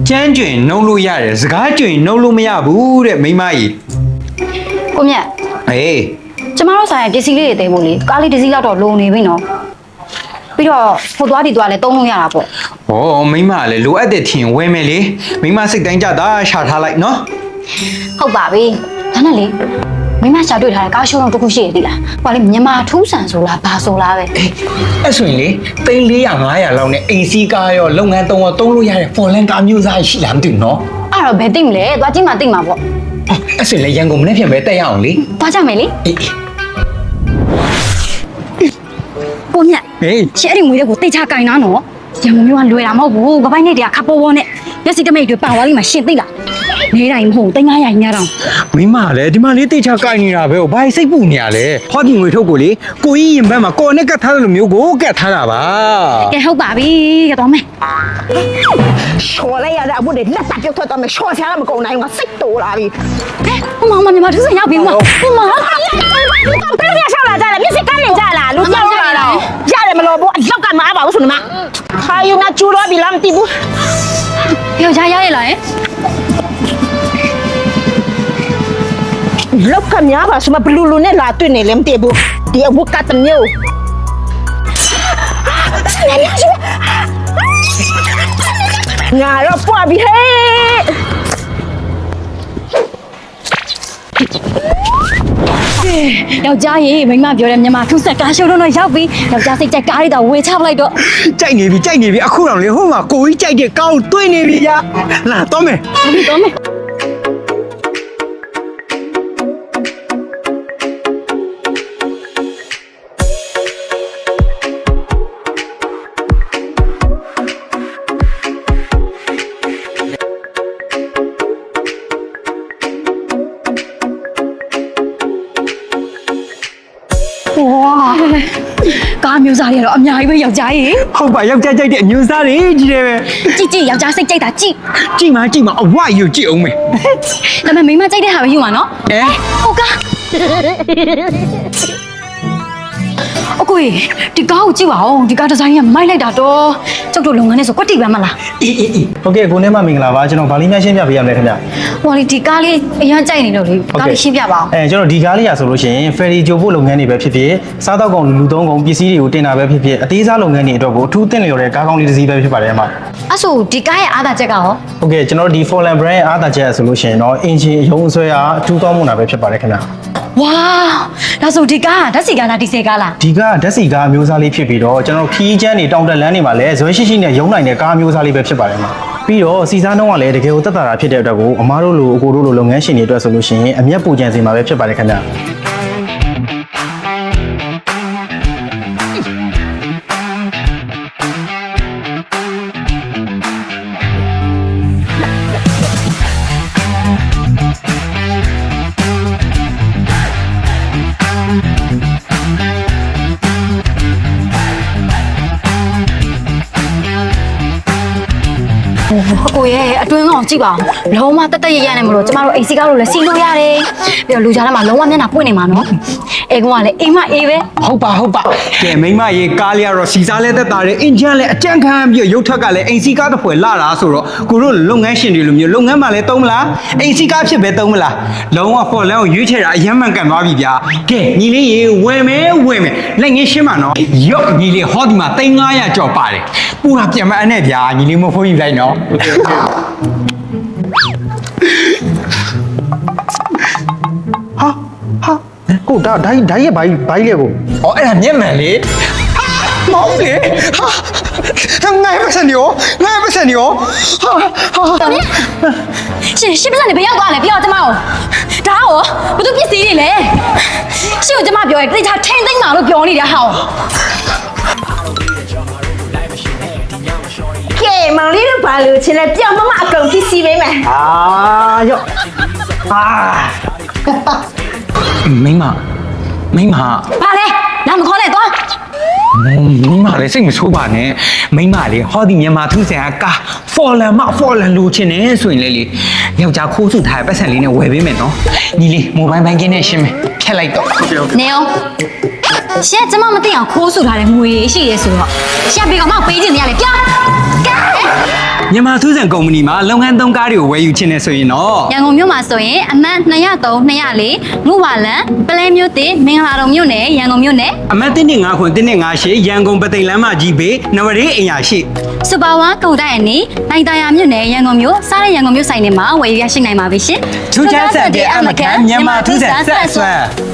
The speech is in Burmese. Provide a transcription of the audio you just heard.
ကျန်းကျွင်နှုံးလို့ရတယ်စကားကျွင်နှုံးလို့မရဘူးတဲ့မိမကြီး ကိုမြတ် ဟေး ကျမတို့ဆိုင်ရာပစ္စည်းလေးတွေတင်ဖို့လေကားလေးတစ်စီးလောက်တော့လုံနေပြီနော်ပြီးတော့ဟိုသွားဒီသွားလဲတုံးလို့ရတာပေါ့ ဟောမိမကလည်းလိုအပ်တဲ့ထင်ဝဲမယ်လေမိမစိတ်တိုင်းကြတာရှာထားလိုက်နော် ဟုတ်ပါပြီဒါနဲ့လေမိမရှာတွေ့ထားတဲ့ကားရှုံးတော့တစ်ခုရှိရသေးလားဟိုကလေမြန်မာထူးဆန်ဆိုလားဘာဆိုလားပဲ အဲ့ဆိုရင်လေသိန်း400 500လောက်နဲ့အိမ်စီးကားရောလုပ်ငန်းသုံးရောသုံးလို့ရတဲ့ဖော်လန်ကားမျိုးစားရှိလားမသိဘူးနော် အဲ့တော့ဘယ်သိမလဲသွားကြည့်မှသိမှာပေါ့ အဲ့ဆိုရင်လေရန်ကုန်မနေ့ပြန်ပဲတက်ရအောင်လေ သွားကြမယ်လေကိုမြတ် ဟေး ရှဲအဲ့ဒီငွေတွေကိုတိတ်ချကင်နာနော်ရံမမျိုးကလွယ်တာမဟုတ်ဘူးကပိုင်းနဲ့တည်းကခပ်ပေါ်ပေါ်နဲ့မျက်စိတမိတ်တွေပါသွားလိမ့်မှာရှင်းသိလားနေတိုင်းမဟုတ်သိန်း900ညတော့ မိမလည်းဒီမှာလေးတိတ်ချကိုင်နေတာပဲဘာစိတ်ပူနေရလဲဟောဒီငွေထုတ်ကိုလေကိုကြီးရင်ဘက်မှာကော်နဲ့ကတ်ထားတဲ့လိုမျိုးကိုကတ်ထားတာပါ ကဲဟုတ်ပါပြီရတော့မယ် ချော်လိုက်ရတဲ့အဘို့တွေလက်ပတ်ပြုတ်ထွက်တော့မယ်ချော်ချားမကုန်နိုင်ဘူးငါစိတ်တိုးလာပြီ ဟဲ့ဟိုမမြန်မာထူးဆန်ရောက်ပြီမဟိုမ ဘယ်လိုရှောက်လာကြလဲမျက်စိကန်းနေကြလားလူကြောက်လာတော့ရတယ်မလို့ဘူးအလောက်ကမအားပါဘူးဆိုနေမှာခါယူနာကျူတော့ပြီလားမသိဘူး ယောက်ျားရရလား လောက်ကများပါဆိုမဘလူလူနဲ့လာတွေ့နေလည်းမသိဘူးဒီအဘကတမျိုးငါတော့ပွားပြီဟဲ့ ယောက်ျားရေမိန်းမပြောတဲ့မြန်မာထူးဆန်ကားရှုံးတော့ရောက်ပြီယောက်ျားစိတ်ကြိုက်ကားလေးတော့ဝေချပလိုက်တော့ ကြိုက်နေပြီအခုတော့လေဟိုမှာကိုကြီးကြိုက်တဲ့ကောင်းတွေ့နေပြီကြာလာတော့မယ် ပြီတော့မယ် ကားမျိုးစားတွေကတော့အများကြီးပဲယောက်ျားရေ ဟုတ်ပါယောက်ျားကြိုက်တဲ့အညူစားတွေကြီးတယ်ပဲ ကြည့်ယောက်ျားစိတ်ကြိုက်တာကြည့် ကြည့်မှာအဝယူကြည့်အောင်မယ် ဒါပေမဲ့မိန်းမကြိုက်တဲ့ဟာပဲယူမှာနော်ဟုတ်ကားအကိုဒီကားကိုကြည့်ပါဦးဒီကားဒီဇိုင်းကမိုက်လိုက်တာတော့ကျောက်တို့လုပ်ငန်းနဲ့ဆိုကွက်တိပဲမလား အေး ဟုတ်ကဲ့ကိုနဲ့မမင်္ဂလာပါကျွန်တော်ဗာလီများရှင်းပြပေးရမယ်ခင်ဗျ ဟိုလေဒီကားလေးအရင်ကြိုက်နေလို့လေကားလေးရှင်းပြပါအောင် ကျွန်တော်ဒီကားလေးရဆိုလို့ရှိရင်ဖယ်ရီဂျိုဖို့လုပ်ငန်းတွေပဲဖြစ်ဖြစ်စားတော့ကောင်လူသုံးကောင်ပစ္စည်းတွေကိုတင်တာပဲဖြစ်ဖြစ်အသေးစားလုပ်ငန်းတွေအတွက်ကိုအထူးသင့်လျော်တဲ့ကားကောင်းလေးတစ်စီးပဲဖြစ်ပါတယ်အမ အဲ့ဆိုဒီကားရဲ့အားသာချက်ကရော ဟုတ်ကဲ့ကျွန်တော်ဒီ Forlan brand ရဲ့အားသာချက်ဆိုလို့ရှိရင်တော့အင်ဂျင်အယုံအဆွဲအားအထူးကောင်းမွန်တာပဲဖြစ်ပါတယ်ခင်ဗျ ဝါဒါဆိုဒီကားကဓာတ်ဆီကားလားဒီဇယ်ကားလား ဒီကဓာတ်ဆီကားအမျိုးစားလေးဖြစ်ပြီးတော့ကျွန်တော်ခီးချမ်းတွေတောင်တက်လမ်းတွေမှာလည်းဇွဲရှိရှိနဲ့ရုံးနိုင်တဲ့ကားအမျိုးစားလေးပဲဖြစ်ပါတယ်မှာပြီးတော့စီစားနှုန်းကလည်းတကယ်ကိုတက်တာတာဖြစ်တဲ့အတွက်ကိုအမားတို့လိုအကိုတို့လိုလုပ်ငန်းရှင်တွေအတွက်ဆိုလို့ရှိရင်အမျက်ပူကြံစီမှာပဲဖြစ်ပါတယ်ခင်ဗျ အကိုရဲ့အတွင်းကောင်ကြည့်ပါဦးလုံးဝတက်တက်ရရနဲ့မလို့ကျမတို့အိမ်စီကားလို့လည်းစီးလို့ရတယ်ပြီးတော့လူကြားထဲမှာလုံးဝမျက်နှာပွင့်နေမှာနော်အဲကောင်ကလည်းအိမ်မအေးပဲ ဟုတ်ပါကဲမိမရေကားလေးကတော့စီစားလဲတက်တာတယ်အင်ဂျင်လည်းအကြံခံပြီးရုပ်ထက်ကလည်းအိမ်စီကားတစ်ဖွဲလာတာဆိုတော့ကိုတို့လုပ်ငန်းရှင်တွေလိုမျိုးလုပ်ငန်းမှလည်းသုံးမလားအိမ်စီကားဖြစ်ပဲသုံးမလားလုံးဝဖော်လန်ကိုရွေးချယ်တာအယမ်းမှန်ကန်သွားပြီဗျာကဲညီလေးရေဝင်မယ်လက်ငင်းရှင်းပါနော်ရော့ညီလေးဟောဒီမှာ300ကျော်ပါတယ်ပူတာပြန်မအဲ့နဲ့ဗျာညီလေးမဖိုးယူလိုက်နော် ကိုဒါဒိုင်းရဲ့ဘိုင်းလေကို ။အော်အဲ့ဒါမျက်မှန်လေ။မောင်လေ။ဟာငါ့ပတ်စံရော။ဟာ ရှင်ပစံနေဘယ်ရောက်သွားလဲပြောကျမကိုဒါရောဘာသူပစ္စည်းတွေလဲရှင်ကိုကျမပြောရင်တိတ်ချထိမ့်သိမ့်မှာလို့ပြောနေတဲ့ဟာ ကဲမောင်လေးတို့ဘာလို့ချင်းလဲပြောင်းမမအကုန်ဖြစ်စီပေးမယ် ရော့ မိမ ဘာလဲလာမခေါ်နဲ့သွား မိမလည်းစိတ်မဆိုးပါနဲ့မိမလေဟောဒီမြန်မာသူဆန်ကကားဖော်လန်လိုချင်နေဆိုရင်လေယောက်ျားခိုးစုထားတဲ့ပတ်စံလေးနဲ့ဝယ်ပေးမယ်နော်ညီလေးမိုဘိုင်းဘန်ကင်းနဲ့ရှင်းမယ်ဖြတ်လိုက်တော့ နေအောင် ရှင်ကျမမသိအောင်ခိုးဆူထားတဲ့ငွေရှိရဲဆိုတော့ရှင်ဘေကောင်မပေးခြင်းနေရလေပြောကဲ မြန်မာထူးဆန်ကုမ္ပဏီမှာလုပ်ငန်းသုံးကားတွေကိုဝယ်ယူခြင်းနဲ့ဆိုရင်တော့ ရန်ကုန်မြို့မှာဆိုရင်အမှတ်203 204မူပါလန်ပလဲမြို့တင်မင်္ဂလာတော်မြို့နယ်ရန်ကုန်မြို့နယ် အမှတ်115ခွန်158ရန်ကုန်ပသိမ်လမ်းမကြီးဘေးနဝရေးအင်ယာရှိ စူပါဝါကုန်တိုက်အနီးနိုင်တာယာမြို့နယ်ရန်ကုန်မြို့စားတဲ့ရန်ကုန်မြို့ဆိုင်တွေမှာဝယ်ယူရရှိနိုင်ပါပြီရှင် ထူးခြားဆန်တဲ့အမကန်မြန်မာထူးဆန်ဆက်အစွမ်း